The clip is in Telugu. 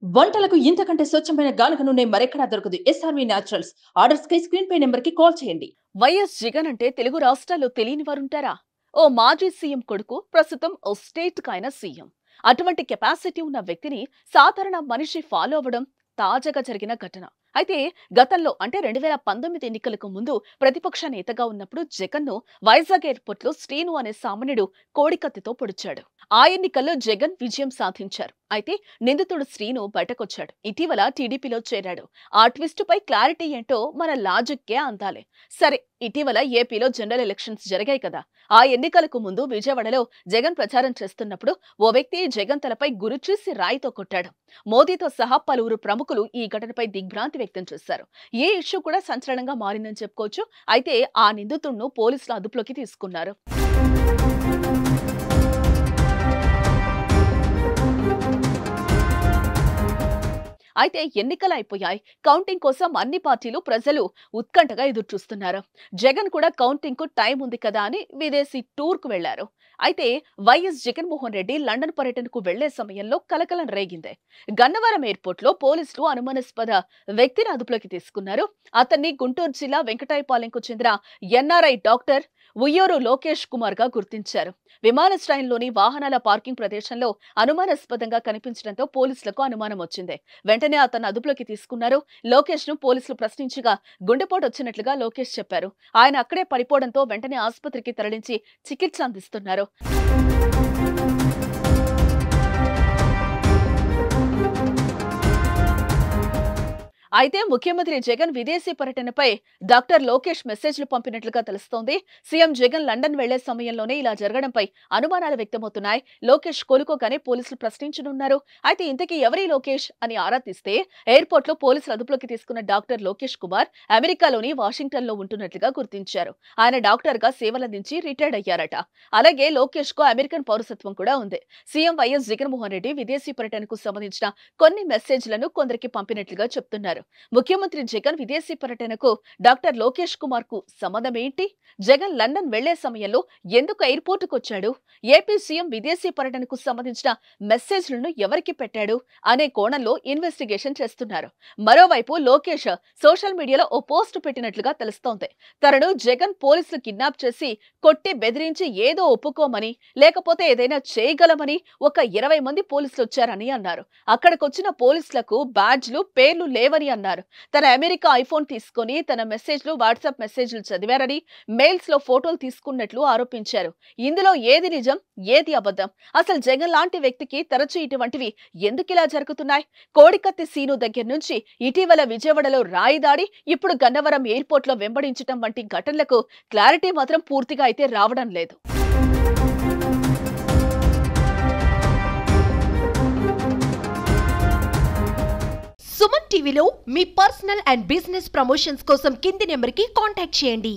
వంటలకు ఇంతకంటే స్వచ్ఛమైన గానుగ నూనె మరెక్కడా దొరకదు. SRV naturals. ఆర్డర్స్ కై స్క్రీన్ పై నెంబర్ కి కాల్ చేయండి. వైఎస్ జగన్ అంటే తెలుగు రాష్ట్రాల్లో తెలియని వారుంటారా? ఓ మాజీ సీఎం కొడుకు ప్రస్తుతం ఓ స్టేట్ కైన సీఎం. అటువంటి కెపాసిటీ ఉన్న వ్యక్తిని సాధారణ మనిషి ఫాలో అవ్వడం తాజాగా జరిగిన ఘటన. అయితే గతంలో అంటే 2019 ఎన్నికలకు ముందు ప్రతిపక్ష నేతగా ఉన్నప్పుడు జగన్ను వైజాగ్ ఎయిర్పోర్ట్ లో శ్రీను అనే సామాన్యుడు కోడికత్తితో పొడిచాడు. ఆ ఎన్నికల్లో జగన్ విజయం సాధించారు. అయితే నిందితుడు శ్రీను బయటకొచ్చాడు. ఇటీవల టీడీపీలో చేరాడు. ఆ ట్విస్ట్ పై క్లారిటీ ఏంటో మన లాజిక్కే అందాలి. సరే, ఇటీవల ఏపీలో జనరల్ ఎలక్షన్స్ జరిగాయి కదా. ఆ ఎన్నికలకు ముందు విజయవాడలో జగన్ ప్రచారం చేస్తున్నప్పుడు ఓ వ్యక్తి జగన్ తలపై గురిచూసి రాయితో కొట్టాడు. మోదీతో సహా పలువురు ప్రముఖులు ఈ ఘటనపై దిగ్భ్రాంతి వ్యక్తం చేశారు. ఈ ఇష్యూ కూడా సంచలనంగా మారిందని చెప్పుకోవచ్చు. అయితే ఆ నిందితుడిను పోలీసులు అదుపులోకి తీసుకున్నారు. అయితే ఎన్నికలు అయిపోయాయి. కౌంటింగ్ కోసం అన్ని పార్టీలు ప్రజలు ఉత్కంఠగా ఎదురుచూస్తున్నారు. జగన్ కూడా కౌంటింగ్ కు టైం ఉంది కదా అని విదేశీ టూర్ కు వెళ్లారు. అయితే వైఎస్ జగన్మోహన్ రెడ్డి లండన్ పర్యటనకు వెళ్లే సమయంలో కలకలం రేగింది. గన్నవరం ఎయిర్పోర్ట్ లో పోలీసులు అనుమానాస్పద వ్యక్తిని అదుపులోకి తీసుకున్నారు. అతన్ని గుంటూరు జిల్లా వెంకటాయపాలెంకు చెందిన ఎన్ఆర్ఐ డాక్టర్ ఉయ్యూరు లోకేష్ కుమార్ గా గుర్తించారు. విమానాశ్రయంలోని వాహనాల పార్కింగ్ ప్రదేశంలో అనుమానాస్పదంగా కనిపించడంతో పోలీసులకు అనుమానం వచ్చింది. వెంటనే అతన్ని అదుపులోకి తీసుకున్నారు. లోకేష్ ను పోలీసులు ప్రశ్నించగా గుండెపోటు వచ్చినట్లుగా లోకేష్ చెప్పారు. ఆయన అక్కడే పడిపోవడంతో వెంటనే ఆసుపత్రికి తరలించి చికిత్స అందిస్తున్నారు. అయితే ముఖ్యమంత్రి జగన్ విదేశీ పర్యటనపై డాక్టర్ లోకేష్ మెసేజ్లు పంపినట్లుగా తెలుస్తోంది. సీఎం జగన్ లండన్ వెళ్లే సమయంలోనే ఇలా జరగడంపై అనుమానాలు వ్యక్తమవుతున్నాయి. లోకేష్ కోలుకోగానే పోలీసులు ప్రశ్నించనున్నారు. అయితే ఇంతకీ ఎవరి లోకేష్ అని ఆరా తీస్తే ఎయిర్పోర్ట్ లో పోలీసులు అదుపులోకి తీసుకున్న డాక్టర్ లోకేష్ కుమార్ అమెరికాలోని వాషింగ్టన్ లో ఉంటున్నట్లుగా గుర్తించారు. ఆయన డాక్టర్ గా సేవలందించి రిటైర్డ్ అయ్యారట. అలాగే లోకేష్ కు అమెరికన్ పౌరసత్వం కూడా ఉంది. సీఎం వైఎస్ జగన్మోహన్ రెడ్డి విదేశీ పర్యటనకు సంబంధించిన కొన్ని మెసేజ్లను కొందరికి పంపినట్లుగా చెప్తున్నారు. ముఖ్యమంత్రి జగన్ విదేశీ పర్యటనకు డాక్టర్ లోకేష్ కుమార్ కు సంబంధం ఏంటి? జగన్ లండన్ వెళ్లే సమయంలో ఎందుకు ఎయిర్పోర్ట్ కు వచ్చాడు? ఏపీ సీఎం విదేశీ పర్యటనకు సంబంధించిన మెసేజ్లను ఎవరికి పెట్టాడు అనే కోణంలో ఇన్వెస్టిగేషన్ చేస్తున్నారు. మరోవైపు లోకేష్ సోషల్ మీడియాలో ఓ పోస్ట్ పెట్టినట్లుగా తెలుస్తోంది. తనను జగన్ పోలీసులు కిడ్నాప్ చేసి కొట్టి బెదిరించి ఏదో ఒప్పుకోమని, లేకపోతే ఏదైనా చేయగలమని ఒక 20 మంది పోలీసులు వచ్చారని అన్నారు. అక్కడికొచ్చిన పోలీసులకు బ్యాడ్జ్లు పేర్లు లేవని అన్నారు. తన అమెరికా ఐఫోన్ తీసుకొని తన మెసేజ్లు వాట్సాప్ మెసేజ్లు చదివారని, మెయిల్స్ లో ఫోటోలు తీసుకున్నట్లు ఆరోపించారు. ఇందులో ఏది నిజం, ఏది అబద్ధం? అసలు జగన్ లాంటి వ్యక్తికి తరచూ ఇటువంటివి ఎందుకిలా జరుగుతున్నాయి? కోడికత్తి సీను దగ్గర నుంచి ఇటీవల విజయవాడలో రాయి దాడి, ఇప్పుడు గన్నవరం ఎయిర్పోర్ట్ లో వెంబడించడం వంటి ఘటనలకు క్లారిటీ మాత్రం పూర్తిగా అయితే రావడం లేదు. సుమన్ టీవీలో మీ పర్సనల్ అండ్ బిజినెస్ ప్రమోషన్స్ కోసం కింది నెంబర్కి కాంటాక్ట్ చేయండి.